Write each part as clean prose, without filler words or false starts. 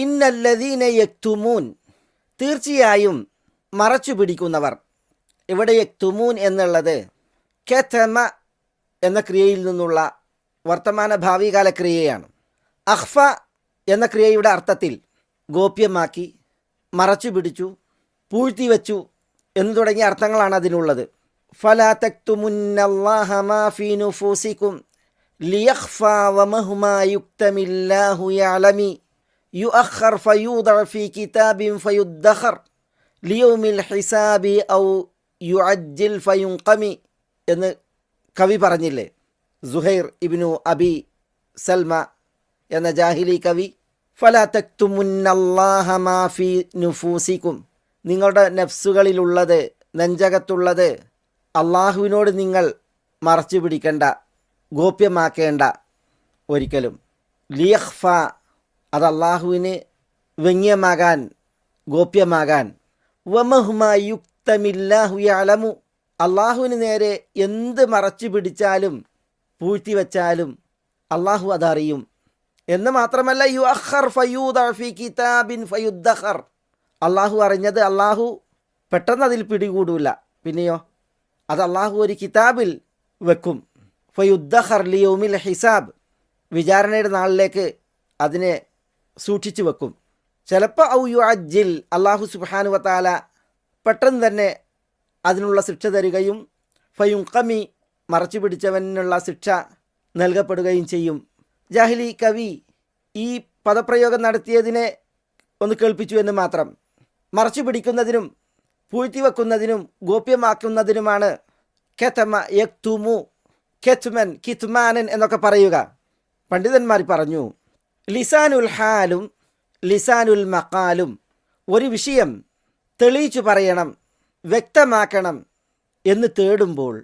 ഇന്നല്ലദീന യക്തുമൂൻ, തീർച്ചയായും മറച്ചു പിടിക്കുന്നവർ. ഇവിടെ യക്തുമൂൻ എന്നുള്ളത് കതമ എന്ന ക്രിയയിൽ നിന്നുള്ള വർത്തമാന ഭാവികാല ക്രിയയാണ്. അഖ്ഫ എന്ന ക്രിയയുടെ അർത്ഥത്തിൽ ഗോപ്യമാക്കി, മറച്ചു പിടിച്ചു, പൂഴ്ത്തിവെച്ചു എന്ന് തുടങ്ങിയ അർത്ഥങ്ങളാണ് അതിനുള്ളത്. ഫലാ തക്തുമുന്നല്ലാഹ മാ ഫീ നുഫൂസികും ലിയഖ്ഫാ വമഹ്മാ യുക്തമില്ലാഹു യഅലമി യുഅഖർ ഫയൂദഅ ഫീ കിതാബിൻ ഫയുദ്ദഖർ ലിയൗമിൽ ഹിസാബി ഔ യുഅജ്ജിൽ ഫയുൻഖമി എന്ന് കവി പറഞ്ഞില്ലേ? സുഹൈർ ഇബ്നു അബി സൽമ എന്ന ജാഹിലി കവി. ഫലാ തക്തുമുന്നല്ലാഹ മാ ഫീ നുഫൂസികും, നിങ്ങളുടെ നഫ്സുകളിലുള്ളത്, നെഞ്ചകത്തുള്ളത് അള്ളാഹുവിനോട് നിങ്ങൾ മറച്ചു പിടിക്കേണ്ട, ഗോപ്യമാക്കേണ്ട ഒരിക്കലും. ലിയഖ്ഫ, അത് അള്ളാഹുവിന് വ്യംഗ്യമാകാൻ, ഗോപ്യമാകാൻ. വമഹ്മാ യുക്തമില്ലാഹു യഅലമു, അള്ളാഹുവിന് നേരെ എന്ത് മറച്ചു പിടിച്ചാലും പൂഴ്ത്തിവെച്ചാലും അള്ളാഹു അതറിയും എന്ന് മാത്രമല്ല, യുഅഖർ ഫയൂദഅ ഫീ കിതാബിൻ ഫയുദ്ദഖർ, അള്ളാഹു അറിഞ്ഞത് അള്ളാഹു പെട്ടെന്ന് അതിൽ പിടികൂടില്ല. പിന്നെയോ അത് അള്ളാഹു ഒരു കിതാബിൽ വെക്കും. ഫയുദ്ദഖർ ലിയൗമിൽ ഹിസാബ്, വിചാരണയുടെ നാളിലേക്ക് അതിനെ സൂക്ഷിച്ചു വെക്കും. ചിലപ്പോൾ ഔ യുഅജ്ജിൽ, അള്ളാഹു സുബ്ഹാനഹു വ തആല പെട്ടെന്ന് തന്നെ അതിനുള്ള ശിക്ഷ തരികയും ഫയുൻഖമി, മറച്ചു പിടിച്ചവനുള്ള ശിക്ഷ നൽകപ്പെടുകയും ചെയ്യും. ജാഹിലി കവി ഈ പദപ്രയോഗം നടത്തിയതിനെ ഒന്ന് കേൾപ്പിച്ചു എന്ന് മാത്രം. മറച്ചു പിടിക്കുന്നതിനും പൂഴ്ത്തിവെക്കുന്നതിനും ഗോപ്യമാക്കുന്നതിനുമാണ് കതമ യക്തുമു, കെത്മൻ, കിത്മാനൻ എന്നൊക്കെ പറയുക. പണ്ഡിതന്മാർ പറഞ്ഞു, ലിസാനുൽ ഹാലും ലിസാനുൽ മഖാലും, ഒരു വിഷയം തെളിയിച്ചു പറയണം, വ്യക്തമാക്കണം എന്ന് തേടുമ്പോൾ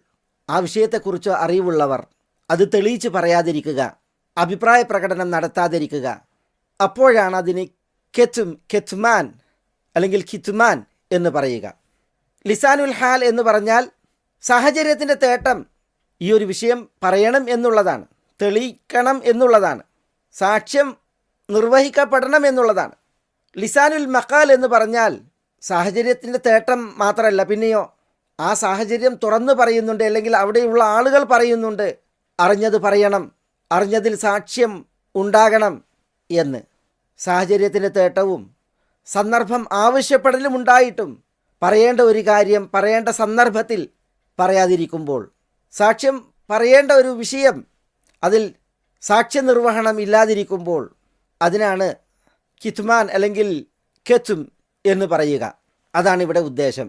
ആ വിഷയത്തെക്കുറിച്ച് അറിവുള്ളവർ അത് തെളിയിച്ച് പറയാതിരിക്കുക, അഭിപ്രായ പ്രകടനം നടത്താതിരിക്കുക. അപ്പോഴാണ് അതിന് കെത്മാൻ അല്ലെങ്കിൽ കിത്മാൻ എന്ന് പറയുക. ലിസാനുൽ ഹാൽ എന്ന് പറഞ്ഞാൽ സാഹചര്യത്തിൻ്റെ തേട്ടം ഈ ഒരു വിഷയം പറയണം എന്നുള്ളതാണ്, തെളിയിക്കണം എന്നുള്ളതാണ്, സാക്ഷ്യം നിർവഹിക്കപ്പെടണം എന്നുള്ളതാണ്. ലിസാനുൽ മഖാൽ എന്ന് പറഞ്ഞാൽ സാഹചര്യത്തിൻ്റെ തേട്ടം മാത്രമല്ല, പിന്നെയോ ആ സാഹചര്യം തുറന്നു പറയുന്നുണ്ട്, അല്ലെങ്കിൽ അവിടെയുള്ള ആളുകൾ പറയുന്നുണ്ട്, അറിഞ്ഞത് പറയണം, അറിഞ്ഞതിൽ സാക്ഷ്യം ഉണ്ടാകണം എന്ന്. സാഹചര്യത്തിൻ്റെ തേട്ടവും സന്ദർഭം ആവശ്യപ്പെടലും ഉണ്ടായിട്ടും പറയേണ്ട ഒരു കാര്യം പറയേണ്ട സന്ദർഭത്തിൽ പറയാതിരിക്കുമ്പോൾ, സാക്ഷ്യം പറയേണ്ട ഒരു വിഷയം അതിൽ സാക്ഷ്യനിർവഹണം ഇല്ലാതിരിക്കുമ്പോൾ അതിനാണ് കിത്മാൻ അല്ലെങ്കിൽ കെത്തും എന്ന് പറയുക. അതാണ് ഇവിടെ ഉദ്ദേശം.